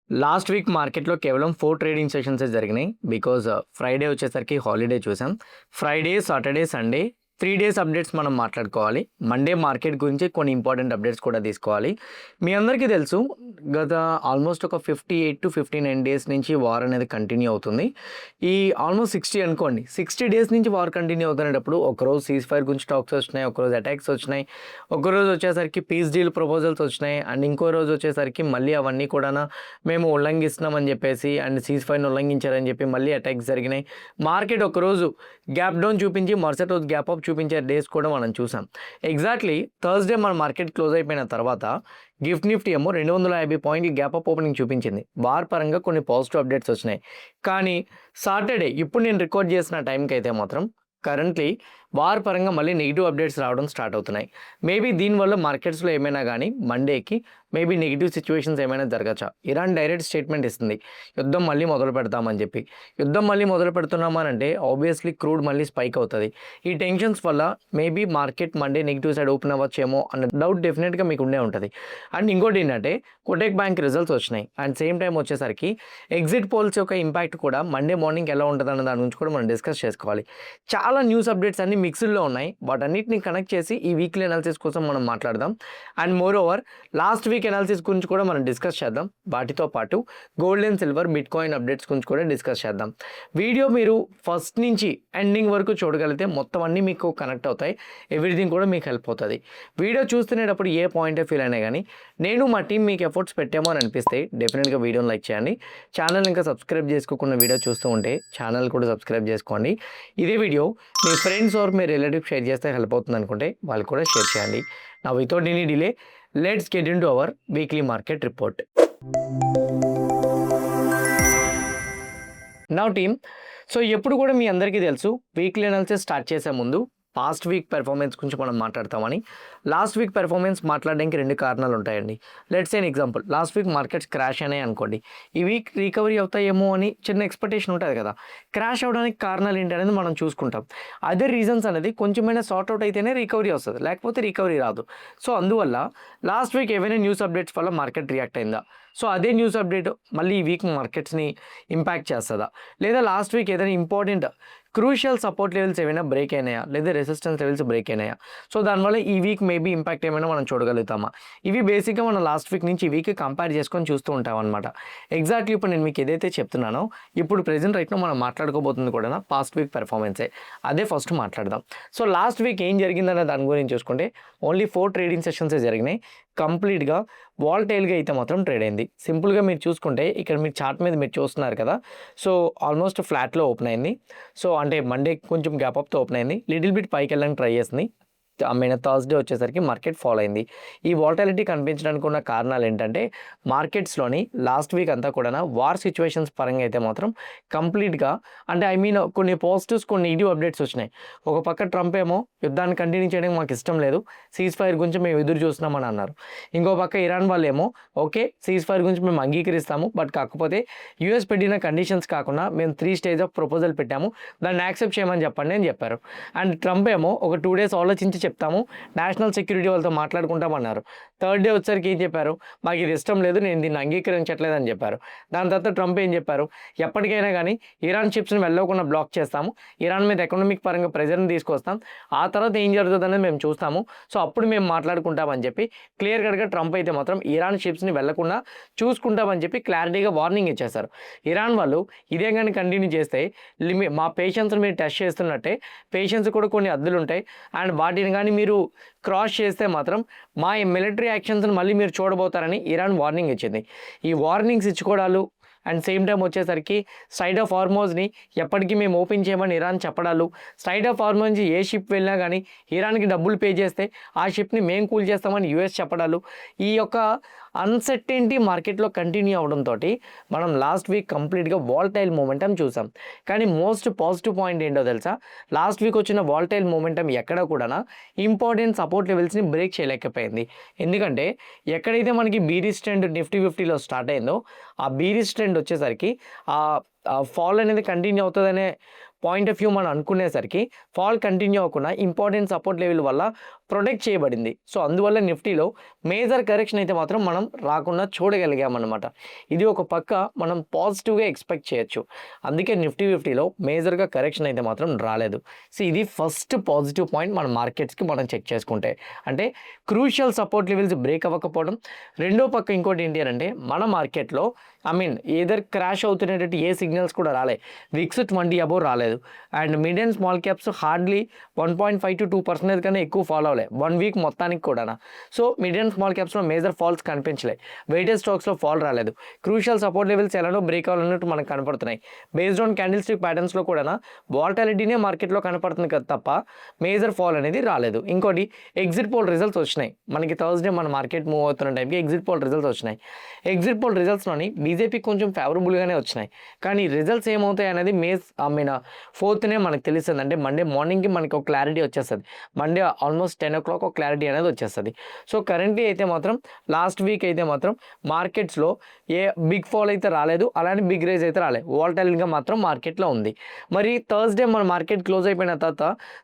Last week మార్కెట్‌లో కేవలం 4 trading సెషన్సే జరిగినాయి. బికాజ్ ఫ్రైడే వచ్చేసరికి హాలిడే చూసాం. Friday, Saturday, Sunday 3 days updates మనం మాట్లాడుకోవాలి. మండే మార్కెట్ గురించి కొన్ని ఇంపార్టెంట్ అప్డేట్స్ కూడా తీసుకోవాలి. మీ అందరికీ తెలుసు గత ఆల్మోస్ట్ ఒక 58-59 డేస్ నుంచి వార్ అనేది కంటిన్యూ అవుతుంది. ఈ ఆల్మోస్ట్ 60 అనుకోండి. 60 డేస్ నుంచి వార్ కంటిన్యూ అవుతునేటప్పుడు ఒకరోజు సీజ్ ఫైర్ గురించి టాక్స్ వచ్చినాయి, ఒకరోజు అటాక్స్ వచ్చినాయి, ఒకరోజు వచ్చేసరికి పీస్ డీల్ ప్రపోజల్స్ వచ్చినాయి అండ్ ఇంకో రోజు వచ్చేసరికి మళ్ళీ అవన్నీ కూడా మేము ఉల్లంఘిస్తున్నామని చెప్పేసి అండ్ సీజ్ ఫైర్ని ఉల్లంఘించారని చెప్పి మళ్ళీ అటాక్స్ జరిగినాయి. మార్కెట్ ఒకరోజు గ్యాప్ డౌన్ చూపించి మరుసటి రోజు గ్యాప్ అప్ చూపించే డేస్ కూడా మనం చూసాం. ఎగ్జాక్ట్లీ థర్స్డే మన మార్కెట్ క్లోజ్ అయిపోయిన తర్వాత గిఫ్ట్ నిఫ్టీ ఏమో 250 పాయింట్ల గ్యాప్ అప్ ఓపెనింగ్ చూపించింది. వార్ పరంగా కొన్ని పాజిటివ్ అప్డేట్స్ వచ్చినాయి. కానీ సాటర్డే ఇప్పుడు నేను రికార్డ్ చేసిన టైంకి అయితే మాత్రం కరెంట్లీ వార్ పరంగా మళ్ళీ నెగిటివ్ అప్డేట్స్ రావడం స్టార్ట్ అవుతున్నాయి. మేబీ దీనివల్ల మార్కెట్స్లో ఏమైనా కానీ మండేకి మేబీ నెగిటివ్ సిచ్యువేషన్స్ ఏమైనా జరగచ్చా. ఇరాన్ డైరెక్ట్ స్టేట్మెంట్ ఇస్తుంది యుద్ధం మళ్ళీ మొదలు పెడతామని చెప్పి. యుద్ధం మళ్ళీ మొదలు పెడుతున్నామనంటే ఆబ్వియస్లీ క్రూడ్ మళ్ళీ స్పైక్ అవుతుంది. ఈ టెన్షన్స్ వల్ల maybe market Monday negative side open అవ్వచ్చేమో అన్న డౌట్ డెఫినెట్గా మీకు ఉండే ఉంటుంది. అండ్ ఇంకోటి ఏంటంటే కోటక్ బ్యాంక్ రిజల్ట్స్ వచ్చినాయి అండ్ సేమ్ టైం వచ్చేసరికి ఎగ్జిట్ పోల్స్ యొక్క ఇంపాక్ట్ కూడా మండే మార్నింగ్ ఎలా ఉంటుంది అన్న దాని గురించి కూడా మనం డిస్కస్ చేసుకోవాలి. చాలా న్యూస్ అప్డేట్స్ అన్ని మిక్స్డ్లో ఉన్నాయి. వాటన్నిటిని కనెక్ట్ చేసి ఈ వీక్లీ అనాలిసిస్ కోసం మనం మాట్లాడదాం. And more over last week analysis గురించి కూడా మనం డిస్కస్ చేద్దాం. వాటితో పాటు gold and silver bit coin updates గురించి కూడా డిస్కస్ చేద్దాం. వీడియో మీరు ఫస్ట్ నుంచి ఎండింగ్ వరకు చూడగలిగితే మొత్తం అన్నీ మీకు కనెక్ట్ అవుతాయి. ఎవ్రీథింగ్ కూడా మీకు హెల్ప్ అవుతుంది. వీడియో చూస్తునేటప్పుడు ఏ పాయింట్ ఆఫ్ ఫీల్ అయినా కానీ నేను మా టీం మీకు ఎఫర్ట్స్ పెట్టామో అని అనిపిస్తే డెఫినెట్గా వీడియోని లైక్ చేయండి. ఛానల్ ఇంకా సబ్స్క్రైబ్ చేసుకోకుండా వీడియో చూస్తూ ఉంటే ఛానల్ కూడా సబ్స్క్రైబ్ చేసుకోండి. ఇదే వీడియో మీ ఫ్రెండ్స్ ఆర్ మీ రిలేటివ్ షేర్ చేస్తే హెల్ప్ అవుతుంది అనుకుంటే వాళ్ళు కూడా షేర్ చేయండి. నా without any delay let's get into our weekly market report. Now team, so ఎప్పుడు కూడా మీ అందరికీ తెలుసు వీక్లీ అనాలిసిస్ స్టార్ట్ చేసే ముందు పాస్ట్ వీక్ పెర్ఫార్మెన్స్ గురించి మనం మాట్లాడతామని. లాస్ట్ వీక్ పెర్ఫార్మెన్స్ మాట్లాడడానికి 2 కారణాలు ఉంటాయండి. Let's say example, last week markets crash అయినాయి అనుకోండి. ఈ వీక్ రికవరీ అవుతాయేమో అని చిన్న ఎక్స్పెక్టేషన్ ఉంటుంది కదా. క్రాష్ అవడానికి కారణాలు ఏంటి అనేది మనం చూసుకుంటాం. అదే రీజన్స్ అనేది కొంచెమైనా సార్ట్ అవుట్ అయితేనే రికవరీ వస్తుంది, లేకపోతే రికవరీ రాదు. సో అందువల్ల లాస్ట్ వీక్ ఏవైనా న్యూస్ అప్డేట్స్ వల్ల మార్కెట్ రియాక్ట్ అయిందా, సో అదే న్యూస్ అప్డేట్ మళ్ళీ ఈ వీక్ మార్కెట్స్ని ఇంపాక్ట్ చేస్తుందా, లేదా లాస్ట్ వీక్ ఏదైనా ఇంపార్టెంట్ క్రూషియల్ సపోర్ట్ లెవెల్స్ ఏమైనా బ్రేక్ అయినాయా, లేదా రెసిస్టెన్స్ లెవెల్స్ బ్రేక్ అయినాయా, సో దానివల్ల ఈ వీక్ మేబీ ఇంపాక్ట్ ఏమైనా మనం చూడగలుగుతామా. ఇవి బేసిక్గా మనం లాస్ట్ వీక్ నుంచి ఈ వీక్ కంపేర్ చేసుకొని చూస్తూ ఉంటాం అనమాట. ఎగ్జాక్ట్లీ ఇప్పుడు నేను మీకు ఏదైతే చెప్తున్నానో ఇప్పుడు ప్రెజెంట్ రైట్నో మనం మాట్లాడుకోబోతుంది కూడా పాస్ట్ వీక్ పెర్ఫార్మెన్సే. అదే ఫస్ట్ మాట్లాడదాం. సో లాస్ట్ వీక్ ఏం జరిగిందనే దాని గురించి చూసుకుంటే ఓన్లీ 4 ట్రేడింగ్ సెషన్సే జరిగినాయి. కంప్లీట్గా వాల్టైల్గా అయితే మాత్రం ట్రేడ్ అయింది. సింపుల్గా మీరు చూసుకుంటే ఇక్కడ మీరు చార్ట్ మీద మీరు చూస్తున్నారు కదా. సో ఆల్మోస్ట్ ఫ్లాట్లో ఓపెన్ అయింది. సో అంటే మండే కొంచెం గ్యాప్ అప్తో ఓపెన్ అయింది. లిటిల్ బిట్ పైకి వెళ్ళడానికి ట్రై చేసింది. థర్స్డే వచ్చేసరికి మార్కెట్ ఫాలో అయింది. ఈ వాల్టాలిటీ కనిపించడానికి ఉన్న కారణాలు ఏంటంటే మార్కెట్స్లోని లాస్ట్ వీక్ అంతా కూడా వార్ సిచ్యువేషన్స్ పరంగా అయితే మాత్రం కంప్లీట్గా అంటే కొన్ని పాజిటివ్స్ కొన్ని నెగిటివ్ అప్డేట్స్ వచ్చినాయి. ఒక పక్క ట్రంప్ ఏమో యుద్ధాన్ని కంటిన్యూ చేయడానికి మాకు ఇష్టం లేదు, సీజ్ ఫైర్ గురించి మేము ఎదురు చూస్తున్నామని అన్నారు. ఇంకో పక్క ఇరాన్ వాళ్ళు ఏమో ఓకే సీజ్ ఫైర్ గురించి మేము అంగీకరిస్తాము, బట్ కాకపోతే యూఎస్ పెట్టిన కండిషన్స్ కాకుండా మేము 3 స్టేజ్ ఆఫ్ ప్రపోజల్ పెట్టాము, దాన్ని యాక్సెప్ట్ చేయమని చెప్పండి అని చెప్పారు. అండ్ ట్రంప్ ఏమో ఒక 2 డేస్ ఆలోచించి చెప్తాము, నేషనల్ సెక్యూరిటీ వాళ్ళతో మాట్లాడుకుంటామన్నారు. థర్డ్ డే వచ్చరికి ఏం చెప్పారు, మాకు ఇది ఇష్టం లేదు, నేను దీన్ని అంగీకరించట్లేదు అని చెప్పారు. దాని తర్వాత ట్రంప్ ఏం చెప్పారు, ఎప్పటికైనా కానీ ఇరాన్ షిప్స్ని వెళ్ళకుండా బ్లాక్ చేస్తాము, ఇరాన్ మీద ఎకనామిక్ పరంగా ప్రెజర్ని తీసుకొస్తాం, ఆ తర్వాత ఏం జరుగుతుంది అనేది మేము చూస్తాము, సో అప్పుడు మేము మాట్లాడుకుంటామని చెప్పి క్లియర్ కట్గా ట్రంప్ అయితే మాత్రం ఇరాన్ షిప్స్ని వెళ్లకుండా చూసుకుంటామని చెప్పి క్లారిటీగా వార్నింగ్ ఇచ్చేశారు. ఇరాన్ వాళ్ళు ఇదే కానీ కంటిన్యూ చేస్తే మా పేషెన్స్ని మీరు టెస్ట్ చేస్తున్నట్టే, పేషెన్స్ కూడా కొన్ని అద్దులు ఉంటాయి అండ్ వాటిని కానీ మీరు క్రాస్ చేస్తే మాత్రం మా మిలిటరీ యాక్షన్స్ని మళ్ళీ మీరు చూడబోతారని ఇరాన్ వార్నింగ్ ఇచ్చింది. ఈ వార్నింగ్స్ ఇచ్చుకోవడాలు అండ్ సేమ్ టైం వచ్చేసరికి స్ట్రైట్ ఆఫ్ హార్మోజ్ని ఎప్పటికీ మేము ఓపెన్ చేయమని ఇరాన్ చెప్పడాలు, స్ట్రైట్ ఆఫ్ హార్మోజ్ నుంచి ఏ షిప్ వెళ్ళినా కానీ ఇరాన్కి డబ్బులు పే చేస్తే ఆ షిప్ని మేము కూల్ చేస్తామని యూఎస్ చెప్పడాలు, ఈ యొక్క అన్సర్టెనిటీ మార్కెట్లో కంటిన్యూ అవడంతో మనం లాస్ట్ వీక్ కంప్లీట్గా వాల్టైల్ మూమెంటం చూసాం. కానీ మోస్ట్ పాజిటివ్ పాయింట్ ఏంటో తెలుసా, లాస్ట్ వీక్ వచ్చిన వాల్టైల్ మూమెంటం ఎక్కడ కూడా ఇంపార్టెంట్ సపోర్ట్ లెవెల్స్ని బ్రేక్ చేయలేకపోయింది. ఎందుకంటే ఎక్కడైతే మనకి బీరిష్ ట్రెండ్ నిఫ్టీ 50లో స్టార్ట్ అయిందో ఆ బీరిష్ ట్రెండ్ వచ్చేసరికి ఆ ఫాల్ అనేది కంటిన్యూ అవుతుందనే పాయింట్ ఆఫ్ వ్యూ మనం అనుకునేసరికి ఫాల్ కంటిన్యూ అవ్వకుండా ఇంపార్టెంట్ సపోర్ట్ లెవెల్ వల్ల ప్రొటెక్ట్ చేయబడింది. సో అందువల్ల నిఫ్టీలో మేజర్ కరెక్షన్ అయితే మాత్రం మనం రాకుండా చూడగలిగామన్నమాట. ఇది ఒక పక్క మనం పాజిటివ్గా ఎక్స్పెక్ట్ చేయొచ్చు. అందుకే నిఫ్టీ 50లో మేజర్గా కరెక్షన్ అయితే మాత్రం రాలేదు. సో ఇది ఫస్ట్ పాజిటివ్ పాయింట్ మన మార్కెట్స్కి మనం చెక్ చేసుకుంటే. అంటే క్రూషియల్ సపోర్ట్ లెవెల్స్ బ్రేక్ అవ్వకపోవడం. రెండో పక్క ఇంకోటి ఏంటి అంటే మన మార్కెట్లో ఏదర్ క్రాష్ అవుతున్నట్టు ఏ సిగ్నల్స్ కూడా రాలే. విక్స్ 20 అబోవ్ రాలేదు. And mid and small caps hardly 1.5 to 2% కన్నా ఎక్కువ ఫాలో అవ్వలే 1 వీక్ మొత్తానికి కూడా. సో మిడ్ అండ్ స్మాల్ క్యాప్స్లో మేజర్ ఫాల్స్ కనిపించలే. వెయిటెడ్ స్టాక్స్లో ఫాల్ రాలేదు. క్రూషియల్ సపోర్ట్ లెవెల్స్ ఎలానో బ్రేక్ అవ్వాలన్నట్టు మనకు కనపడుతున్నాయి. బేస్డ్ ఆన్ క్యాండిల్ స్టిక్ ప్యాటర్న్స్లో కూడా వాలటాలిటీనే మార్కెట్లో కనపడుతుంది కదా తప్ప మేజర్ ఫాల్ అనేది రాలేదు. ఇంకోటి ఎగ్జిట్ పోల్ రిజల్ట్స్ వచ్చినాయి. మనకి థర్స్డే మన మార్కెట్ మూవ్ అవుతున్న టైంకి ఎగ్జిట్ పోల్ రిజల్ట్స్ వచ్చినాయి. ఎగ్జిట్ పోల్ రిజల్ట్స్లోని బీజేపీ కొంచెం ఫేవరబుల్గానే వచ్చినాయి. కానీ రిజల్ట్స్ ఏమవుతాయి అనేది మే 4నే మనకు తెలుస్తుంది. అంటే మండే మార్నింగ్కి మనకి ఒక క్లారిటీ వచ్చేస్తుంది. మండే ఆల్మోస్ట్ 10 o'clock ఒక క్లారిటీ అనేది వచ్చేస్తుంది. సో కరెంట్లీ అయితే మాత్రం లాస్ట్ వీక్ అయితే మాత్రం మార్కెట్స్లో ఏ బిగ్ ఫాల్ అయితే రాలేదు, అలానే బిగ్ రైజ్ అయితే రాలేదు. వాలటైల్గా మాత్రం మార్కెట్లో ఉంది. మరి థర్స్డే మన మార్కెట్ క్లోజ్ అయిపోయిన తర్వాత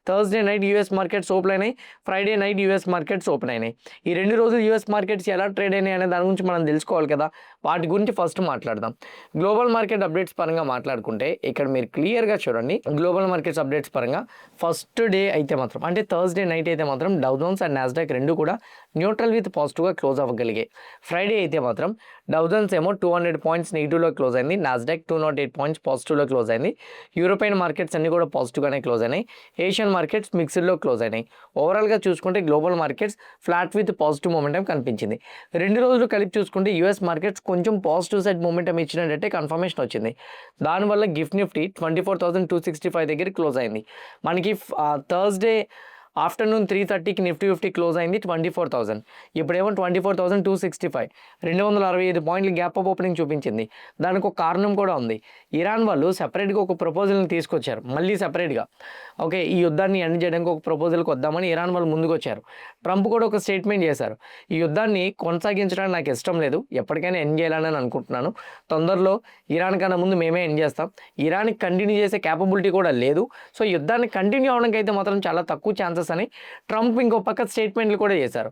Thursday night US markets open అయినాయి, Friday night US markets open అయినాయి. ఈ 2 రోజులు యూఎస్ మార్కెట్స్ ఎలా ట్రేడ్ అయినాయి అనే దాని గురించి మనం తెలుసుకోవాలి కదా. వాటి గురించి ఫస్ట్ మాట్లాడదాం. గ్లోబల్ మార్కెట్ అప్డేట్స్ పరంగా మాట్లాడుకుంటే ఇక్కడ మీరు క్లియర్గా చూడండి. గ్లోబల్ మార్కెట్స్ అప్డేట్స్ పరంగా ఫస్ట్ డే అయితే మాత్రం అంటే థర్స్డే నైట్ అయితే మాత్రం డౌ జోన్స్ అండ్ నాస్డాక్ రెండు కూడా న్యూట్రల్ విత్ పాజిటివ్గా క్లోజ్ అవ్వగలిగాయి. ఫ్రైడే అయితే మాత్రం డౌ జోన్స్ ఏమో 200 పాయింట్స్ నెగిటివ్లో క్లోజ్ అయింది, నాస్డాక్ 208 పాయింట్స్ పాజిటివ్లో క్లోజ్ అయింది. యూరోపియన్ మార్కెట్స్ అన్ని కూడా పాజిటివ్గానే క్లోజ్ అయినాయి. ఏషియన్ మార్కెట్స్ మిక్స్డ్లో క్లోజ్ అయినాయి. ఓవరాల్గా చూసుకుంటే global markets flat with positive momentum కనిపించింది. 2 రోజులు కలిపి చూసుకుంటే యూఎస్ మార్కెట్స్ కొంచెం పాజిటివ్ సైడ్ మూమెంటం ఇచ్చినట్టే కన్ఫర్మేషన్ వచ్చింది. దానివల్ల గిఫ్ట్ నిఫ్టీ 24,265 దగ్గర క్లోజ్ అయింది. మనకి థర్స్డే ఆఫ్టర్నూన్ 3:30కి నిఫ్టీ 50 క్లోజ్ అయింది 24,000. ఇప్పుడేమో 24,265, 265 పాయింట్లు గ్యాప్ అప్ ఓపెనింగ్ చూపించింది. దానికి ఒక కారణం కూడా ఉంది. ఇరాన్ వాళ్ళు సెపరేట్గా ఒక ప్రపోజల్ని తీసుకొచ్చారు, మళ్ళీ సెపరేట్గా. ఓకే, ఈ యుద్ధాన్ని ఎండ్ చేయడానికి ఒక ప్రపోజల్కి వద్దామని ఇరాన్ వాళ్ళు ముందుకు వచ్చారు. ట్రంప్ కూడా ఒక స్టేట్మెంట్ చేశారు, ఈ యుద్ధాన్ని కొనసాగించడానికి నాకు ఇష్టం లేదు, ఎప్పటికైనా ఎండ్ చేయాలని అనుకుంటున్నాను. తొందరలో ఇరాన్ కన్నా ముందు మేమే ఎండ్ చేస్తాం. ఇరాన్కి కంటిన్యూ చేసే క్యాపబిలిటీ కూడా లేదు. సో యుద్ధాన్ని కంటిన్యూ అవడానికి అయితే మాత్రం చాలా తక్కువ ఛాన్సెస్ అని ట్రంప్ ఇంకో పక్క స్టేట్మెంట్లు కూడా చేశారు.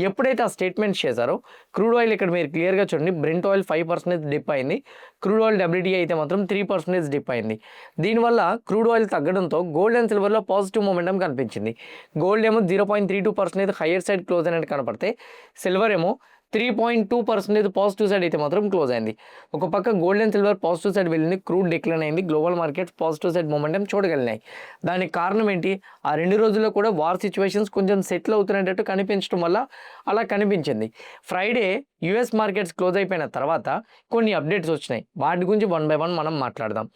ఎప్పుడైతే ఆ స్టేట్మెంట్స్ చేశారో క్రూడ్ ఆయిల్ ఇక్కడ మీరు క్లియర్గా చూడండి, బ్రెంట్ ఆయిల్ 5% డిప్ అయింది. క్రూడ్ ఆయిల్ WTI అయితే మాత్రం 3% డిప్ అయింది. దీనివల్ల క్రూడ్ ఆయిల్ తగ్గడంతో గోల్డ్ అండ్ సిల్వర్లో పాజిటివ్ మూమెంటం కనిపించింది. గోల్డ్ ఏమో 0.32% హయ్యర్ సైడ్ క్లోజ్ అయినట్టు కనపడితే, సిల్వర్ ఏమో 3.2% పాజిటివ్ సైడ్ అయితే మాత్రం క్లోజ్ అయింది. ఒక పక్క gold and silver positive side వెళ్ళింది, క్రూడ్ డిక్లైన్ అయింది. Global markets positive side momentum చూడగలిగినాయి. దానికి కారణం ఏంటి? ఆ 2 రోజుల్లో కూడా వార్ సిచ్యువేషన్స్ కొంచెం సెటిల్ అవుతున్నట్టు కనిపించడం వల్ల అలా కనిపించింది. ఫ్రైడే యూఎస్ మార్కెట్స్ క్లోజ్ అయిపోయిన తర్వాత కొన్ని అప్డేట్స్ వచ్చినాయి. వాటి గురించి 1 by 1 మనం మాట్లాడదాం.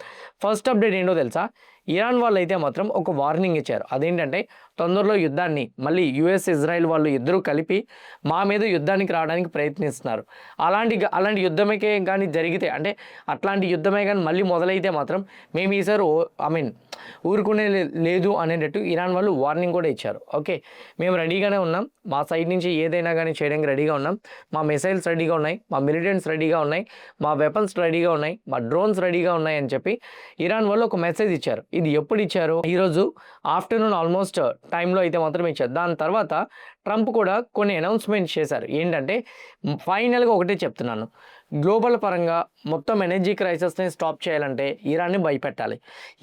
ఫస్ట్ అప్డేట్ ఏంటో తెలుసా? ఇరాన్ వాళ్ళు అయితే మాత్రం ఒక వార్నింగ్ ఇచ్చారు. అదేంటంటే తొందరలో యుద్ధాన్ని మళ్ళీ యుఎస్ ఇజ్రాయెల్ వాళ్ళు ఇద్దరూ కలిపి మా మీద యుద్ధానికి రావడానికి ప్రయత్నిస్తున్నారు. అలాంటి యుద్ధమే కానీ జరిగితే, అంటే అట్లాంటి యుద్ధమే కానీ మళ్ళీ మొదలైతే మాత్రం మేము ఈసారి ఊరుకునే లేదు అనేటట్టు ఇరాన్ వాళ్ళు వార్నింగ్ కూడా ఇచ్చారు. ఓకే, మేము రెడీగానే ఉన్నాం, మా సైడ్ నుంచి ఏదైనా కానీ చేయడానికి రెడీగా ఉన్నాం, మా మిసైల్స్ రెడీగా ఉన్నాయి, మా మిలిటెంట్స్ రెడీగా ఉన్నాయి, మా వెపన్స్ రెడీగా ఉన్నాయి, మా డ్రోన్స్ రెడీగా ఉన్నాయి అని చెప్పి ఇరాన్ వాళ్ళు ఒక మెసేజ్ ఇచ్చారు. ఇది ఎప్పుడు ఇచ్చారు? ఈరోజు ఆఫ్టర్నూన్ ఆల్మోస్ట్ టైంలో అయితే మాత్రం ఇచ్చారు. దాని తర్వాత ట్రంప్ కూడా కొన్ని అనౌన్స్మెంట్స్ చేశారు. ఏంటంటే ఫైనల్గా ఒకటే చెప్తున్నాను, గ్లోబల్ పరంగా మొత్తం ఎనర్జీ క్రైసిస్ని స్టాప్ చేయాలంటే ఇరాన్ని భయపెట్టాలి.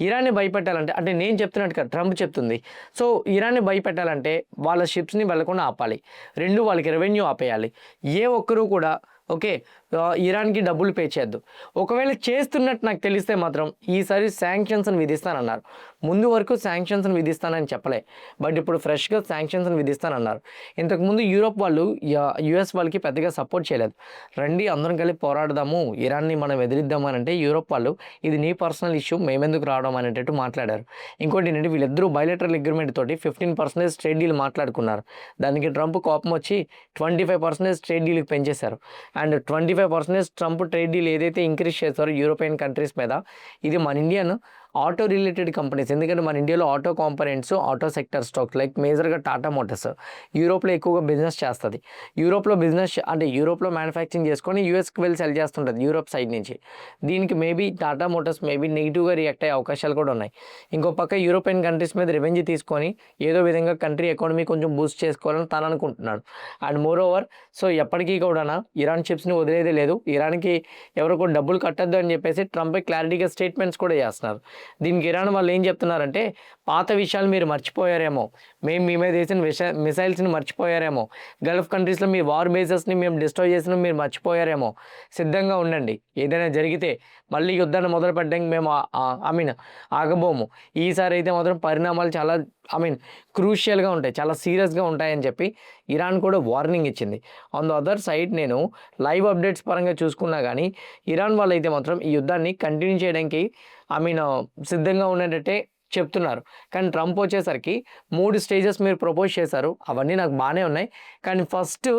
ఇరాన్ని భయపెట్టాలంటే, అంటే నేను చెప్తున్నట్టుగా ట్రంప్ చెప్తుంది. సో ఇరాన్ని భయపెట్టాలంటే వాళ్ళ షిప్స్ని వెళ్ళకుండా ఆపాలి. వాళ్ళకి రెవెన్యూ ఆపేయాలి. ఏ ఒక్కరూ కూడా ఇరాన్కి డబ్బులు పే చేయొద్దు. ఒకవేళ చేస్తున్నట్టు నాకు తెలిస్తే మాత్రం ఈసారి శాంక్షన్స్ని విధిస్తానన్నారు. ముందు వరకు శాంక్షన్స్ని విధిస్తానని చెప్పలే, బట్ ఇప్పుడు ఫ్రెష్గా శాంక్షన్స్ని విధిస్తానన్నారు. ఇంతకుముందు యూరోప్ వాళ్ళు యుఎస్ వాళ్ళకి పెద్దగా సపోర్ట్ చేయలేదు. రండి అందరం కలిపి పోరాడదాము, ఇరాన్ని మనం ఎదిరిద్దామని అంటే యూరోప్ వాళ్ళు ఇది నీ పర్సనల్ ఇష్యూ, మేమెందుకు రావడం అనేటట్టు మాట్లాడారు. ఇంకోటి ఏంటంటే వీళ్ళిద్దరూ బైలేటరల్ అగ్రిమెంట్ తోటి 15% ట్రేడ్ డీల్ మాట్లాడుకున్నారు. దానికి ట్రంప్ కోపం వచ్చి 25% ట్రేడ్ డీల్కి పెంచేశారు. అండ్ 25% ట్రంప్ ట్రేడ్ డీల్ ఏదైతే ఇంక్రీజ్ చేస్తారో యూరోపియన్ కంట్రీస్ మీద, ఇది మన ఇండియన్ ఆటో రిలేటెడ్ కంపెనీస్, ఎందుకంటే మన ఇండియాలో auto components, auto sector stocks like మేజర్గా టాటా మోటార్స్ యూరోప్లో ఎక్కువగా బిజినెస్ చేస్తుంది. యూరోప్లో బిజినెస్ అంటే యూరోప్లో మ్యానుఫ్యాక్చరింగ్ చేసుకొని యూఎస్కి వెళ్ళి సెల్ చేస్తుంటుంది యూరోప్ సైడ్ నుంచి. దీనికి మేబీ టాటా మోటార్స్ మేబీ నెగిటివ్గా రియాక్ట్ అయ్యే అవకాశాలు కూడా ఉన్నాయి. ఇంకో పక్క యూరోపియన్ కంట్రీస్ మీద రెవెన్యూ తీసుకొని ఏదో విధంగా కంట్రీ ఎకానమీ కొంచెం బూస్ట్ చేసుకోవాలని తను అనుకుంటున్నాడు. అండ్ మోర్ ఓవర్ సో ఎప్పటికీ కూడా ఇరాన్ చిప్స్ని వదిలేదే లేదు, ఇరాన్కి ఎవరు కూడా డబ్బులు కట్టద్దు అని చెప్పేసి ట్రంప్ క్లారిటీగా స్టేట్మెంట్స్ కూడా చేస్తున్నారు. దీనికి ఇరాన్ వాళ్ళు ఏం చెప్తున్నారంటే పాత విషయాలు మీరు మర్చిపోయారేమో, మేము మీ మీద వేసిన మిసైల్స్ని మర్చిపోయారేమో, గల్ఫ్ కంట్రీస్లో మీ వార్ బేసెస్ని మేము డిస్ట్రాయ్ చేసిన మీరు మర్చిపోయారేమో, సిద్ధంగా ఉండండి, ఏదైనా జరిగితే మళ్ళీ యుద్ధాన్ని మొదలు పెట్టడానికి మేము ఆగబోము. ఈసారి అయితే మాత్రం పరిణామాలు చాలా క్రూషియల్గా ఉంటాయి, చాలా సీరియస్గా ఉంటాయని చెప్పి ఇరాన్ కూడా వార్నింగ్ ఇచ్చింది. ఆన్ ద అదర్ సైడ్ నేను లైవ్ అప్డేట్స్ పరంగా చూసుకున్నా కానీ ఇరాన్ వాళ్ళు అయితే మాత్రం ఈ యుద్ధాన్ని కంటిన్యూ చేయడానికి సిద్ధంగా ఉండేటట్టే చెప్తున్నారు. కానీ ట్రంప్ వచ్చేసరికి 3 స్టేజెస్ మీరు ప్రపోజ్ చేశారు, అవన్నీ నాకు బాగానే ఉన్నాయి. కానీ ఫస్ట్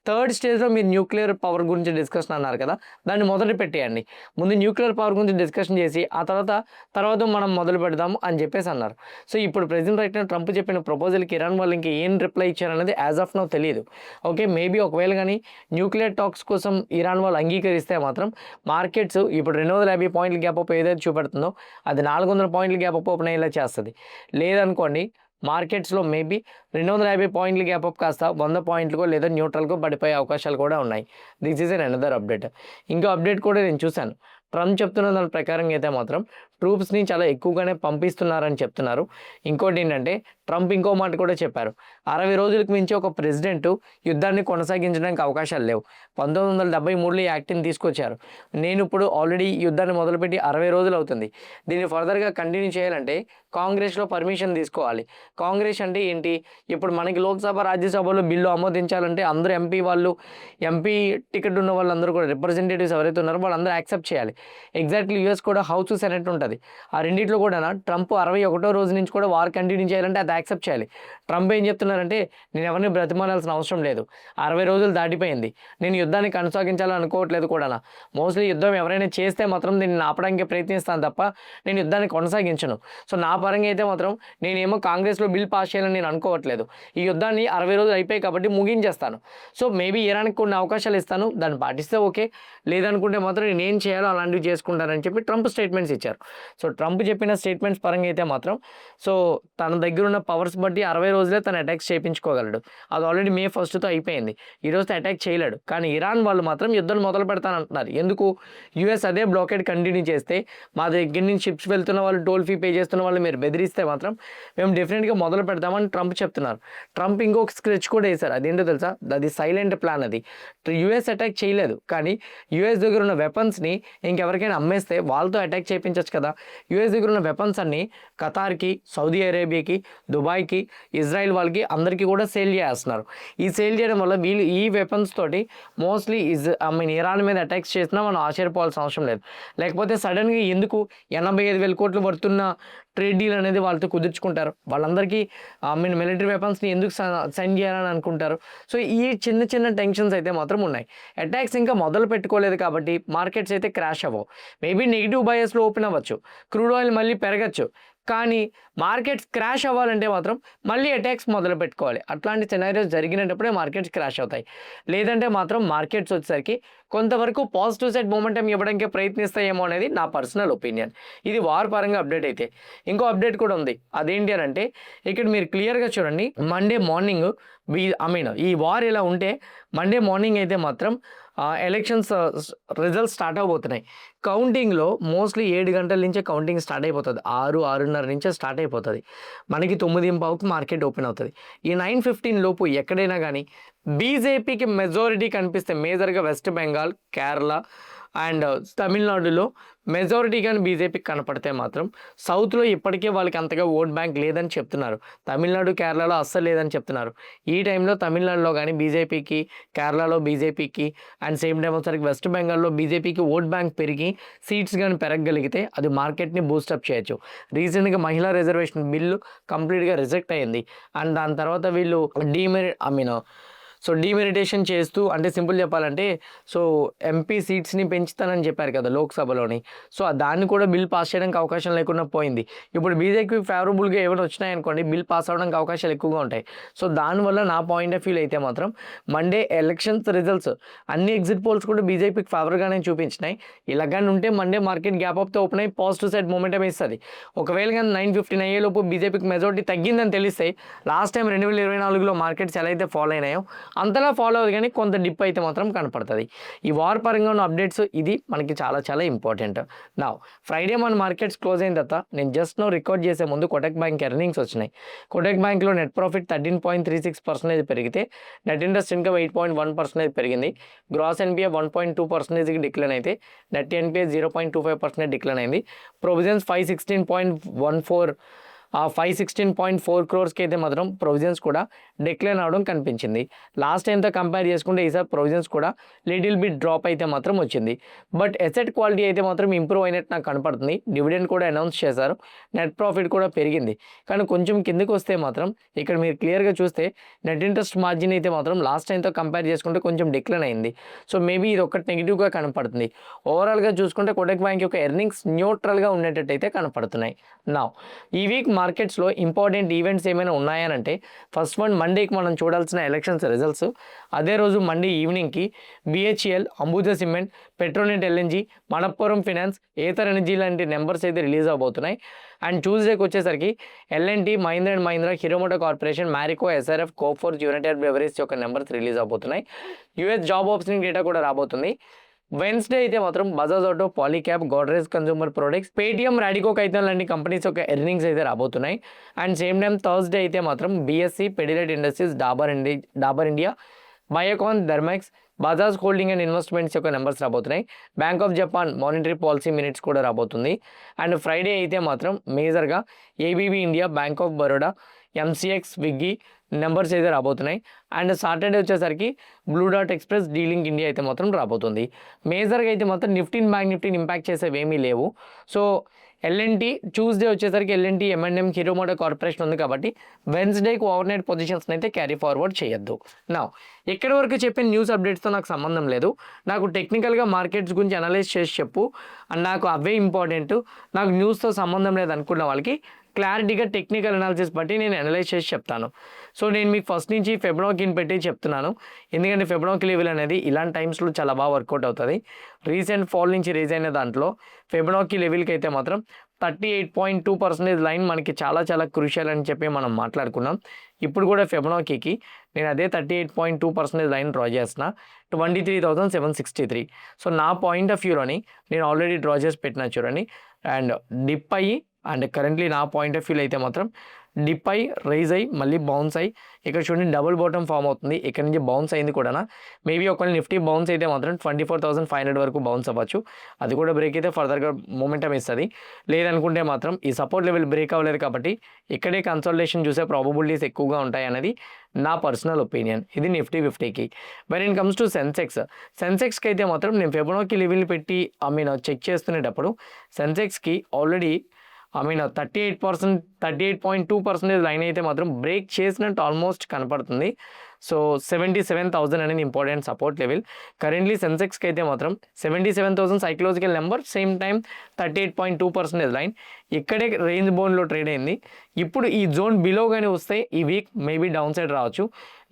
3rd స్టేజ్లో మీరు న్యూక్లియర్ పవర్ గురించి డిస్కషన్ అన్నారు కదా, దాన్ని మొదలు పెట్టేయండి. ముందు న్యూక్లియర్ పవర్ గురించి డిస్కషన్ చేసి ఆ తర్వాత మనం మొదలు పెడదాము అని చెప్పేసి అన్నారు. సో ఇప్పుడు ప్రెజెంట్ రైట్ నా ట్రంప్ చెప్పిన ప్రపోజల్కి ఇరాన్ వాళ్ళు ఇంకా ఏం రిప్లై ఇచ్చారనేది యాజ్ ఆఫ్ నౌ తెలియదు. ఓకే, మేబీ ఒకవేళ కానీ న్యూక్లియర్ టాక్స్ కోసం ఇరాన్ వాళ్ళు అంగీకరిస్తే మాత్రం మార్కెట్స్ ఇప్పుడు 250 పాయింట్ల గ్యాప్ అప్ ఏదైతే చూపెడుతుందో అది 400 పాయింట్ల గ్యాప్ అప్ ఓపెన్ అయ్యేలా చేస్తుంది. లేదనుకోండి మార్కెట్స్లో మేబీ 250 పాయింట్ల గ్యాప్ అప్ కాస్త 100 పాయింట్లకో లేదా న్యూట్రల్కో పడిపోయే అవకాశాలు కూడా ఉన్నాయి. This is another update. ఇంకో అప్డేట్ కూడా నేను చూశాను. ట్రంప్ చెప్తున్న దాని ప్రకారంగా అయితే మాత్రం ట్రూప్స్ని చాలా ఎక్కువగానే పంపిస్తున్నారని చెప్తున్నారు. ఇంకోటి ఏంటంటే ట్రంప్ ఇంకో మాట కూడా చెప్పారు, 60 రోజులకు మించి ఒక ప్రెసిడెంట్ యుద్ధాన్ని కొనసాగించడానికి అవకాశాలు లేవు. 1973లో ఈ యాక్ట్ని తీసుకొచ్చారు. నేను ఇప్పుడు ఆల్రెడీ యుద్ధాన్ని మొదలుపెట్టి 60 రోజులు అవుతుంది. దీన్ని ఫర్దర్గా కంటిన్యూ చేయాలంటే కాంగ్రెస్లో పర్మిషన్ తీసుకోవాలి. కాంగ్రెస్ అంటే ఏంటి, ఇప్పుడు మనకి లోక్సభ రాజ్యసభలో బిల్లు ఆమోదించాలంటే అందరూ ఎంపీ టికెట్ ఉన్న వాళ్ళందరూ కూడా రిప్రజెంటేటివ్స్ ఎవరైతే ఉన్నారో వాళ్ళందరూ యాక్సెప్ట్ చేయాలి. ఎగ్జాక్ట్లీ యూఎస్ కూడా హౌస్ సెనెట్ ఉంటుంది. ఆ రెండిట్లో కూడా ట్రంప్ 61వ రోజు నుంచి కూడా వార్ కంటిన్యూ చేయాలంటే అది యాక్సెప్ట్ చేయాలి. ట్రంప్ ఏం చెప్తున్నారంటే నేను ఎవరిని బ్రతిమాలాల్సిన అవసరం లేదు, 60 రోజులు దాటిపోయింది, నేను యుద్ధాన్ని కొనసాగించాలని అనుకోవట్లేదు కూడా. మోస్ట్లీ యుద్ధం ఎవరైనా చేస్తే మాత్రం దీన్ని ఆపడానికి ప్రయత్నిస్తాను తప్ప నేను యుద్ధాన్ని కొనసాగించను. సో నా పరంగా అయితే మాత్రం నేనేమో కాంగ్రెస్లో బిల్ పాస్ చేయాలని నేను అనుకోవట్లేదు. ఈ యుద్ధాన్ని 60 రోజులు అయిపోయాయి కాబట్టి ముగించేస్తాను. సో మేబీ ఇరాన్కి కొన్ని అవకాశాలు ఇస్తాను, దాన్ని పాటిస్తే ఓకే, లేదనుకుంటే మాత్రం నేను ఏం చేయాలో అలాంటివి చేసుకుంటానని చెప్పి ట్రంప్ స్టేట్మెంట్స్ ఇచ్చారు. సో ట్రంప్ చెప్పిన స్టేట్మెంట్స్ పరంగా అయితే మాత్రం సో తన దగ్గర ఉన్న పవర్స్ బట్టి 60 రోజులే తను అటాక్స్ చేయించుకోగలడు. అది ఆల్రెడీ May 1st అయిపోయింది, ఈరోజుతో అటాక్ చేయలేడు. కానీ ఇరాన్ వాళ్ళు మాత్రం యుద్ధం మొదలు పెడతానంటున్నారు. ఎందుకు, యూఎస్ అదే బ్లాకేడ్ కంటిన్యూ చేస్తే మా దగ్గర నుంచి షిప్స్ వెళ్తున్న వాళ్ళు టోల్ ఫీ పే చేస్తున్న వాళ్ళు మీరు బెదిరిస్తే మాత్రం మేము డెఫినెట్గా మొదలు పెడతామని ట్రంప్ చెప్తున్నారు. ట్రంప్ ఇంకొక స్క్రెచ్ కూడా వేశారు, అదేంటో తెలుసా, అది సైలెంట్ ప్లాన్. అది యూఎస్ అటాక్ చేయలేదు, కానీ యూఎస్ దగ్గర ఉన్న వెపన్స్ని ఇంకెవరికైనా అమ్మేస్తే వాళ్ళతో అటాక్ చేయించవచ్చు కదా. యూఎస్ దగ్గర ఉన్న వెపన్స్ అన్ని ఖతార్కి, సౌదీ అరేబియాకి, దుబాయ్కి, ఇజ్రాయెల్ వాళ్ళకి అందరికీ కూడా సేల్ చేస్తున్నారు. ఈ సేల్ చేయడం వల్ల వీళ్ళు ఈ వెపన్స్ తోటి మోస్ట్లీ ఇరాన్ మీద అటాక్స్ చేసినా మనం ఆశ్చర్యపోవాల్సిన అవసరం లేదు. లేకపోతే సడన్గా ఎందుకు 85,000 కోట్లు వర్తున్న ట్రేడ్ డీల్ అనేది వాళ్ళతో కుదుర్చుకుంటారు, వాళ్ళందరికీ మిలిటరీ వెపన్స్ని ఎందుకు సెండ్ చేయాలని అనుకుంటారు. సో ఈ చిన్న చిన్న టెన్షన్స్ అయితే మాత్రం ఉన్నాయి. అటాక్స్ ఇంకా మొదలు పెట్టుకోలేదు కాబట్టి మార్కెట్స్ అయితే క్రాష్ అవ్వవు. మేబీ నెగిటివ్ బయస్లో ఓపెన్ అవ్వచ్చు, క్రూడ్ ఆయిల్ మళ్ళీ పెరగచ్చు, కానీ మార్కెట్స్ క్రాష్ అవ్వాలంటే మాత్రం మళ్ళీ అటాక్స్ మొదలు పెట్టుకోవాలి. అట్లాంటి సినారియోస్ జరిగినప్పుడే మార్కెట్స్ క్రాష్ అవుతాయి. లేదంటే మాత్రం మార్కెట్స్ వచ్చేసరికి కొంతవరకు పాజిటివ్ సైడ్ మూమెంటం ఇవ్వడానికి ప్రయత్నిస్తాయేమో అనేది నా పర్సనల్ ఒపీనియన్. ఇది వార్ పరంగా అప్డేట్ అయితే. ఇంకో అప్డేట్ కూడా ఉంది, అదేంటి అని అంటే ఇక్కడ మీరు క్లియర్గా చూడండి, మండే మార్నింగ్ ఈ వార్ ఇలా ఉంటే మండే మార్నింగ్ అయితే మాత్రం ఎలక్షన్స్ రిజల్ట్స్ స్టార్ట్ అవబోతున్నాయి. కౌంటింగ్లో మోస్ట్లీ 7 గంటల నుంచే కౌంటింగ్ స్టార్ట్ అయిపోతుంది, 6-6:30 నుంచే స్టార్ట్ అయిపోతుంది. మనకి 9:15కి మార్కెట్ ఓపెన్ అవుతుంది. ఈ 9:15 లోపు ఎక్కడైనా కానీ బీజేపీకి మెజారిటీ కనిపిస్తే, మేజర్గా వెస్ట్ బెంగాల్, కేరళ అండ్ తమిళనాడులో మెజారిటీ కానీ బీజేపీకి కనపడితే మాత్రం సౌత్లో ఇప్పటికే వాళ్ళకి అంతగా ఓట్ బ్యాంక్ లేదని చెప్తున్నారు. తమిళనాడు, కేరళలో అస్సలు లేదని చెప్తున్నారు. ఈ టైంలో తమిళనాడులో కానీ బీజేపీకి, కేరళలో బీజేపీకి అండ్ సేమ్ టైం వచ్చరికి వెస్ట్ బెంగాల్లో బీజేపీకి ఓట్ బ్యాంక్ పెరిగి సీట్స్ కానీ పెరగగలిగితే అది మార్కెట్ని బూస్టప్ చేయొచ్చు. రీసెంట్గా మహిళా రిజర్వేషన్ బిల్లు కంప్లీట్గా రిజెక్ట్ అయ్యింది. అండ్ దాని తర్వాత వీళ్ళు సో డీమెరిటేషన్ చేస్తూ అంటే సింపుల్ చెప్పాలంటే సో ఎంపీ సీట్స్ని పెంచుతానని చెప్పారు కదా లోక్సభలోని. సో దాన్ని కూడా బిల్ పాస్ చేయడానికి అవకాశం లేకుండా పోయింది. ఇప్పుడు బీజేపీకి ఫేవరబుల్గా ఏమైనా వచ్చినాయనుకోండి బిల్ పాస్ అవ్వడానికి అవకాశాలు ఎక్కువగా ఉంటాయి. సో దానివల్ల నా పాయింట్ ఆఫ్ వ్యూ అయితే మాత్రం మండే ఎలక్షన్స్ రిజల్ట్స్ అన్ని ఎగ్జిట్ పోల్స్ కూడా బీజేపీకి ఫేవర్గానే చూపించినాయి. ఇలాగానే ఉంటే మండే మార్కెట్ గ్యాప్ అప్తో ఓపెన్ అయ్యి పాజిటివ్ సైడ్ మూమెంటం ఇస్తుంది. ఒకవేళ కానీ 9:15 అయ్యేలోపు బీజేపీకి మెజారిటీ తగ్గిందని తెలిస్తే లాస్ట్ టైం 2024లో మార్కెట్స్ ఎలా అయితే ఫాలో అయినాయో అంతలా ఫాలో అవ్వదు, కానీ కొంత డిప్ అయితే మాత్రం కనపడుతుంది. ఈ వార్ పరంగా ఉన్న అప్డేట్స్ ఇది మనకి చాలా చాలా ఇంపార్టెంట్. నా ఫ్రైడే మన మార్కెట్స్ క్లోజ్ అయిన తర్వాత నేను జస్ట్ నో రికార్డ్ చేసే ముందు కోటక్ బ్యాంక్ ఎర్నింగ్స్ వచ్చినాయి. కోటక్ బ్యాంక్లో నెట్ ప్రాఫిట్ 13.36% పెరిగితే నెట్ ఇంట్రెస్ట్ ఇన్కమ్ 8.1% పెరిగింది. గ్రాస్ ఎన్పిఏ 1.2% డిక్లైన్ అయితే నెట్ ఎన్పిఏ 0.25% డిక్లైన్ అయింది. ప్రొవిజన్స్ 516.4 క్రోర్స్కి అయితే మాత్రం ప్రొవిజన్స్ కూడా డిక్లైన్ అవడం కనిపించింది. లాస్ట్ టైంతో కంపేర్ చేసుకుంటే ఈసారి ప్రొవిజన్స్ కూడా లిటిల్ బిట్ డ్రాప్ అయితే మాత్రం వచ్చింది. బట్ ఎసెట్ క్వాలిటీ అయితే మాత్రం ఇంప్రూవ్ అయినట్టు నాకు కనపడుతుంది. డివిడెండ్ కూడా అనౌన్స్ చేశారు, నెట్ ప్రాఫిట్ కూడా పెరిగింది. కానీ కొంచెం కిందకి వస్తే మాత్రం ఇక్కడ మీరు క్లియర్గా చూస్తే నెట్ ఇంట్రెస్ట్ మార్జిన్ అయితే మాత్రం లాస్ట్ టైంతో కంపేర్ చేసుకుంటే కొంచెం డిక్లైన్ అయింది. సో మేబీ ఇది ఒకటి నెగిటివ్గా కనపడుతుంది. ఓవరాల్గా చూసుకుంటే కోటక్ బ్యాంక్ యొక్క ఎర్నింగ్స్ న్యూట్రల్గా ఉండేటట్టు అయితే కనపడుతున్నాయి. నా ఈ వీక్ మార్కెట్స్లో ఇంపార్టెంట్ ఈవెంట్స్ ఏమైనా ఉన్నాయనంటే ఫస్ట్ వన్ మండేకి మనం చూడాల్సిన ఎలక్షన్స్ రిజల్ట్స్. అదే రోజు మండే ఈవినింగ్కి BHEL, Ambuja cement, Petronet LNG, Manappuram finance, Ather energy లాంటి నెంబర్స్ అయితే రిలీజ్ అవబోతున్నాయి. అండ్ ట్యూస్డేకి వచ్చేసరికి L&T, Mahindra and Mahindra, Hero motor corporation, Marico, SRF, Coforge, united breweries యొక్క నెంబర్స్ రిలీజ్ అవబోతున్నాయి. US జాబ్ ఓపెనింగ్ డేటా కూడా రాబోతుంది. వెన్స్డే అయితే మాత్రం Bajaj auto, Polycab, Godrej consumer products, Paytm, Radico Khaitan లాంటి కంపెనీస్ యొక్క ఎర్నింగ్స్ అయితే రాబోతున్నాయి. అండ్ సేమ్ టైం థర్స్డే అయితే మాత్రం BSE, Pidilite industries, Dabur India, Biocon, Thermax, Bajaj holding and investments యొక్క నెంబర్స్ రాబోతున్నాయి. Bank of Japan monetary policy minutes కూడా రాబోతుంది. అండ్ ఫ్రైడే అయితే మాత్రం మేజర్గా ABB India, bank of Baroda, MCX, Swiggy numbers అయితే రాబోతున్నాయి. అండ్ సాటర్డే వచ్చేసరికి బ్లూ డాట్ ఎక్స్ప్రెస్, డీలింక్ ఇండియా అయితే మాత్రం రాబోతుంది. మేజర్గా అయితే మాత్రం నిఫ్టీని బ్యాంక్ నిఫ్టీని ఇంపాక్ట్ చేసేవి ఏమీ లేవు. సో L&T ట్యూస్డే వచ్చేసరికి L&T, M&M, hero motor corporation ఉంది కాబట్టి వెన్స్డేకి ఓవర్నైట్ పొజిషన్స్ని అయితే క్యారీ ఫార్వర్డ్ చేయొద్దు. నా ఎక్కడి వరకు చెప్పిన న్యూస్ అప్డేట్స్తో నాకు సంబంధం లేదు. నాకు టెక్నికల్గా మార్కెట్స్ గురించి అనలైజ్ చేసి చెప్పు అండ్ నాకు అవే ఇంపార్టెంట్, నాకు న్యూస్తో సంబంధం లేదు అనుకున్న వాళ్ళకి క్లారిటీగా టెక్నికల్ అనాలిసిస్ బట్టి నేను అనలైజ్ చేసి చెప్తాను. సో నేను మీకు ఫస్ట్ నుంచి ఫెబొనాకీని పెట్టి చెప్తున్నాను, ఎందుకంటే ఫెబొనాకీ లెవెల్ అనేది ఇలాంటి టైమ్స్లో చాలా బాగా వర్కౌట్ అవుతుంది. రీసెంట్ ఫాల్ నుంచి రేజ్ అయిన దాంట్లో ఫెబొనాకీ లెవెల్కి అయితే మాత్రం 38.2% లైన్ మనకి చాలా చాలా క్రూషియల్ అని చెప్పి మనం మాట్లాడుకున్నాం. ఇప్పుడు కూడా ఫెబొనాకీకి నేను అదే 38.2% లైన్ డ్రా చేసిన 23,763. సో నా పాయింట్ ఆఫ్ వ్యూలోని నేను ఆల్రెడీ డ్రా చేసి పెట్టిన చూడండి. అండ్ డిప్ అయ్యి అండ్ కరెంట్లీ నా పాయింట్ ఆఫ్ వ్యూలో అయితే మాత్రం డిప్ అయ్యి రైజ్ అయ్యి మళ్ళీ బౌన్స్ అయ్యి ఇక్కడ చూడండి డబుల్ బాటమ్ ఫామ్ అవుతుంది. ఇక్కడ నుంచి బౌన్స్ అయింది కూడా. మేబీ ఒకవేళ నిఫ్టీ బౌన్స్ అయితే మాత్రం 24,500 వరకు బౌన్స్ అవ్వచ్చు. అది కూడా బ్రేక్ అయితే ఫర్దర్గా మూమెంటం ఇస్తుంది. లేదనుకుంటే మాత్రం ఈ సపోర్ట్ లెవెల్ బ్రేక్ అవ్వలేదు కాబట్టి ఇక్కడే కన్సల్టేషన్ చూసే ప్రాబబిలిటీస్ ఎక్కువగా ఉంటాయి అనేది నా పర్సనల్ ఒపీనియన్. ఇది నిఫ్టీ 50కి. వెన్ ఇన్ కమ్స్ టు సెన్సెక్స్కి అయితే మాత్రం నేను ఫెబొనాకీ లెవెల్ పెట్టి చెక్ చేస్తునేటప్పుడు సెన్సెక్స్కి ఆల్రెడీ 38.2% లైన్ అయితే మాత్రం బ్రేక్ చేసినట్టు ఆల్మోస్ట్ కనపడుతుంది. సో 77,000 అనేది ఇంపార్టెంట్ సపోర్ట్ లెవెల్. కరెంట్లీ సెన్సెక్స్కి అయితే మాత్రం 77,000 psychological number, same time 38.2% line ఇక్కడే రేంజ్ బోన్లో ట్రేడ్ అయింది. ఇప్పుడు ఈ జోన్ బిలో కానీ వస్తే ఈ వీక్ మేబీ డౌన్ సైడ్ రావచ్చు,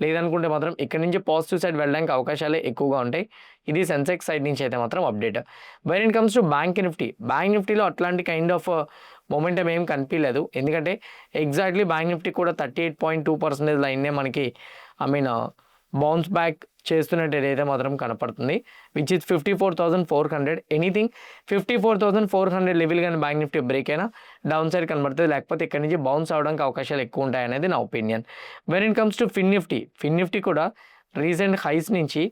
లేదనుకుంటే మాత్రం ఇక్కడ నుంచి పాజిటివ్ సైడ్ వెళ్ళడానికి అవకాశాలే ఎక్కువగా ఉంటాయి. ఇది సెన్సెక్స్ సైడ్ నుంచి అయితే మాత్రం update. When it comes to bank నిఫ్టీలో అట్లాంటి కైండ్ ఆఫ్ మొమెంటం ఏం కనిపించలేదు, ఎందుకంటే ఎగ్జాక్ట్లీ బ్యాంక్ నిఫ్టీ కూడా 38.2% లైన్నే మనకి బౌన్స్ బ్యాక్ చేస్తున్నట్టు ఏదైతే మాత్రం కనపడుతుంది, విచ్ ఇస్ 54,400. ఎనీథింగ్ 54,400 లెవెల్ కానీ బ్యాంక్ నిఫ్టీ బ్రేక్ అయినా డౌన్ సైడ్ కనబడుతుంది, లేకపోతే ఇక్కడ నుంచి బౌన్స్ అవడానికి అవకాశాలు ఎక్కువ ఉంటాయి అనేది నా opinion. When it comes to fin Nifty కూడా రీసెంట్ హైస్ నుంచి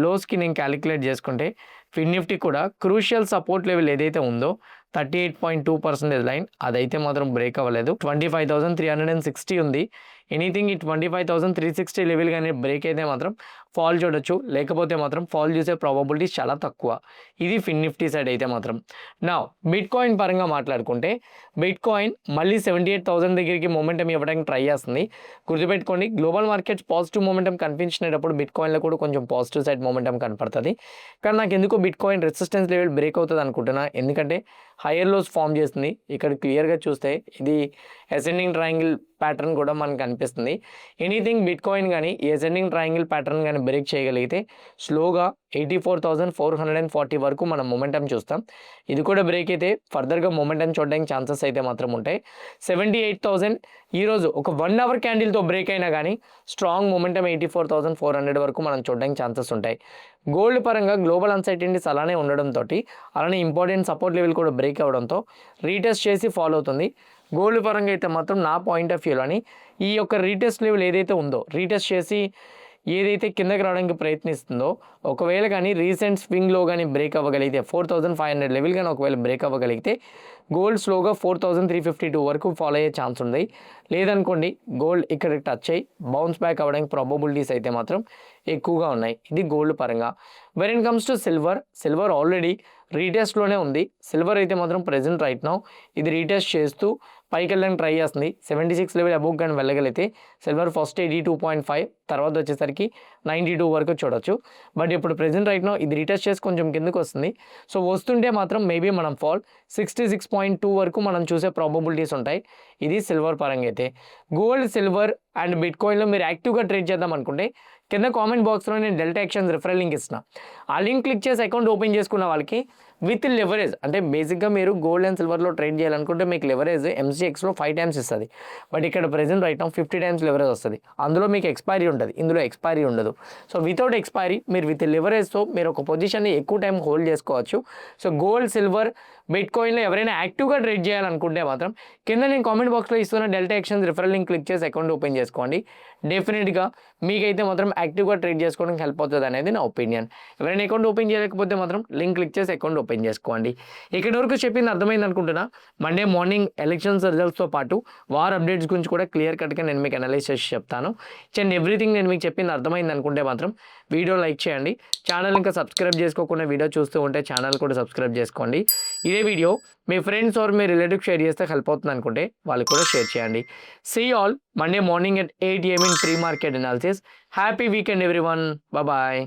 లోస్కి నేను క్యాలిక్యులేట్ చేసుకుంటే ఫిన్ నిఫ్టీ కూడా క్రూషియల్ సపోర్ట్ లెవెల్ ఏదైతే ఉందో 38.2% లైన్ అదైతే మాత్రం బ్రేక్ అవ్వలేదు. 25,360 ఉంది. ఎనీథింగ్ ఈ 25,360 లెవెల్ కానీ బ్రేక్ అయితే మాత్రం ఫాల్ చూడొచ్చు, లేకపోతే మాత్రం ఫాల్ చూసే ప్రాబబిలిటీస్ చాలా తక్కువ. ఇది ఫిన్ నిఫ్టీ సైడ్ అయితే మాత్రం. నా బిట్ కాయిన్ పరంగా మాట్లాడుకుంటే బిట్ కాయిన్ మళ్ళీ 78,000 దగ్గరికి మొమెంటం ఇవ్వడానికి ట్రై చేస్తుంది. గుర్తుపెట్టుకోండి, గ్లోబల్ మార్కెట్స్ పాజిటివ్ మొమెంటం కనిపించినప్పుడు బిట్ కాయిన్లో కూడా కొంచెం పాజిటివ్ సైడ్ మొమెంటం కనపడుతుంది. కానీ నాకు ఎందుకో bit coin resistance level break అవుతుంది అనుకుంటున్నా, ఎందుకంటే హయ్యర్ లోస్ ఫామ్ చేస్తుంది. ఇక్కడ క్లియర్గా చూస్తే ఇది అసెండింగ్ ట్రయాంగిల్ ప్యాటర్న్ కూడా మనకు కనిపిస్తుంది. ఎనీథింగ్ బిట్ కాయిన్ కానీ ఈ అసెండింగ్ ట్రయాంగిల్ ప్యాటర్న్ కానీ బ్రేక్ చేయగలిగితే స్లోగా 84,440 వరకు మనం మొమెంటం చూస్తాం. ఇది కూడా బ్రేక్ అయితే ఫర్దర్గా మొమెంటం చూడడానికి ఛాన్సెస్ అయితే మాత్రం ఉంటాయి. 78,000 ఈరోజు ఒక 1 అవర్ క్యాండిల్తో బ్రేక్ అయినా కానీ స్ట్రాంగ్ మొమెంటం 84,400 వరకు మనం చూడడానికి ఛాన్సెస్ ఉంటాయి. గోల్డ్ పరంగా గ్లోబల్ అన్సర్టెనిటీస్ అలానే ఉండడంతో అలానే ఇంపార్టెంట్ సపోర్ట్ లెవెల్ కూడా బ్రేక్ అవ్వడంతో రీటెస్ట్ చేసి ఫాలో అవుతుంది. గోల్డ్ పరంగా అయితే మాత్రం నా పాయింట్ ఆఫ్ వ్యూలోని ఈ యొక్క రీటెస్ట్ లెవెల్ ఏదైతే ఉందో, రీటెస్ట్ చేసి ఏదైతే కిందకి రావడానికి ప్రయత్నిస్తుందో, ఒకవేళ కానీ రీసెంట్ స్వింగ్లో కానీ బ్రేక్ అవ్వగలిగితే 4,500 లెవెల్ కానీ ఒకవేళ బ్రేక్ అవ్వగలిగితే గోల్డ్ స్లోగా 4,352 వరకు ఫాలో అయ్యే ఛాన్స్ ఉంది. లేదనుకోండి గోల్డ్ ఇక్కడ టచ్ అయ్యి బౌన్స్ బ్యాక్ అవ్వడానికి ప్రాబబిలిటీస్ అయితే మాత్రం ఎక్కువగా ఉన్నాయి. ఇది గోల్డ్ పరంగా. Where it comes to silver already రీటెస్ట్లోనే ఉంది. సిల్వర్ అయితే మాత్రం ప్రెజెంట్ రైట్ నౌ ఇది రీటెస్ట్ చేస్తూ పైకి వెళ్ళడానికి ట్రై చేస్తుంది. 76 లెవెల్ అబోవ్ కానీ వెళ్ళగలిగితే సిల్వర్ ఫస్ట్ 82.5 తర్వాత వచ్చేసరికి 92 వరకు చూడొచ్చు. బట్ ఇప్పుడు ప్రెజెంట్ రైట్ నో ఇది రీటెస్ట్ చేసి కొంచెం కిందకు వస్తుంది. సో వస్తుంటే మాత్రం మేబీ మనం ఫాల్ 66.2 వరకు మనం చూసే ప్రాబబిలిటీస్ ఉంటాయి. ఇది సిల్వర్ పరంగా అయితే. గోల్డ్, సిల్వర్ అండ్ బిట్ కాయిన్లో మీరు యాక్టివ్గా ట్రేడ్ చేద్దాం అనుకుంటే కింద కామెంట్ బాక్స్లో నేను డెల్టా యాక్షన్స్ రిఫరల్ లింక్ ఇస్తున్నా. ఆ లింక్ క్లిక్ చేసి అకౌంట్ ఓపెన్ చేసుకున్న వాళ్ళకి విత్ లెవరేజ్, అంటే బేసిక్గా మీరు గోల్డ్ అండ్ సిల్వర్లో ట్రేడ్ చేయాలనుకుంటే మీకు లెవరేజ్ MCXలో 5 టైమ్స్ ఇస్తుంది. బట్ ఇక్కడ present right now 50 times leverage వస్తుంది. అందులో మీకు ఎక్స్పైరీ ఉంటుంది, ఇందులో ఎక్స్పైరీ ఉండదు. సో వితౌట్ ఎక్స్పైరీ మీరు విత్ లెవరేజ్తో మీరు ఒక పొజిషన్ని ఎక్కువ టైం హోల్డ్ చేసుకోవచ్చు. సో గోల్డ్, సిల్వర్, బిట్ కాయిన్లో ఎవరైనా యాక్టివ్గా ట్రేడ్ చేయాలనుకుంటే మాత్రం కింద నేను కామెంట్ బాక్స్లో ఇస్తున్న delta actions referral link click చేసి అకౌంట్ ఓపెన్ చేసుకోండి. డెఫినెట్గా మీకైతే మాత్రం యాక్టివ్గా ట్రేడ్ చేసుకోవడానికి హెల్ప్ అవుతుంది అనేది నా ఒపీనియన్. ఎవరైనా అకౌంట్ ఓపెన్ చేయలేకపోతే మాత్రం లింక్ క్లిక్ చేసి అకౌంట్ ఓపెన్ చేసుకోండి. ఇక్కడి వరకు చెప్పింది అర్థమైంది అనుకుంటున్నా. మండే మార్నింగ్ ఎలక్షన్స్ రిజల్ట్స్తో పాటు వార్ అప్డేట్స్ గురించి కూడా క్లియర్ కట్గా నేను మీకు అనలైజ్ చేసి చెప్తాను. అండ్ ఎవ్రీథింగ్ నేను మీకు చెప్పింది అర్థమైంది అనుకుంటే మాత్రం వీడియో లైక్ చేయండి. ఛానల్ ఇంకా సబ్స్క్రైబ్ చేసుకోకుండా వీడియో చూస్తూ ఉంటే ఛానల్ కూడా సబ్స్క్రైబ్ చేసుకోండి. ఇదే వీడియో మీ ఫ్రెండ్స్ ఆర్ మీ రిలేటివ్ షేర్ చేస్తే హెల్ప్ అవుతుంది అనుకుంటే వాళ్ళు కూడా షేర్ చేయండి. See all Monday morning at 8 AM in pre-market analysis. Happy weekend everyone. Bye bye.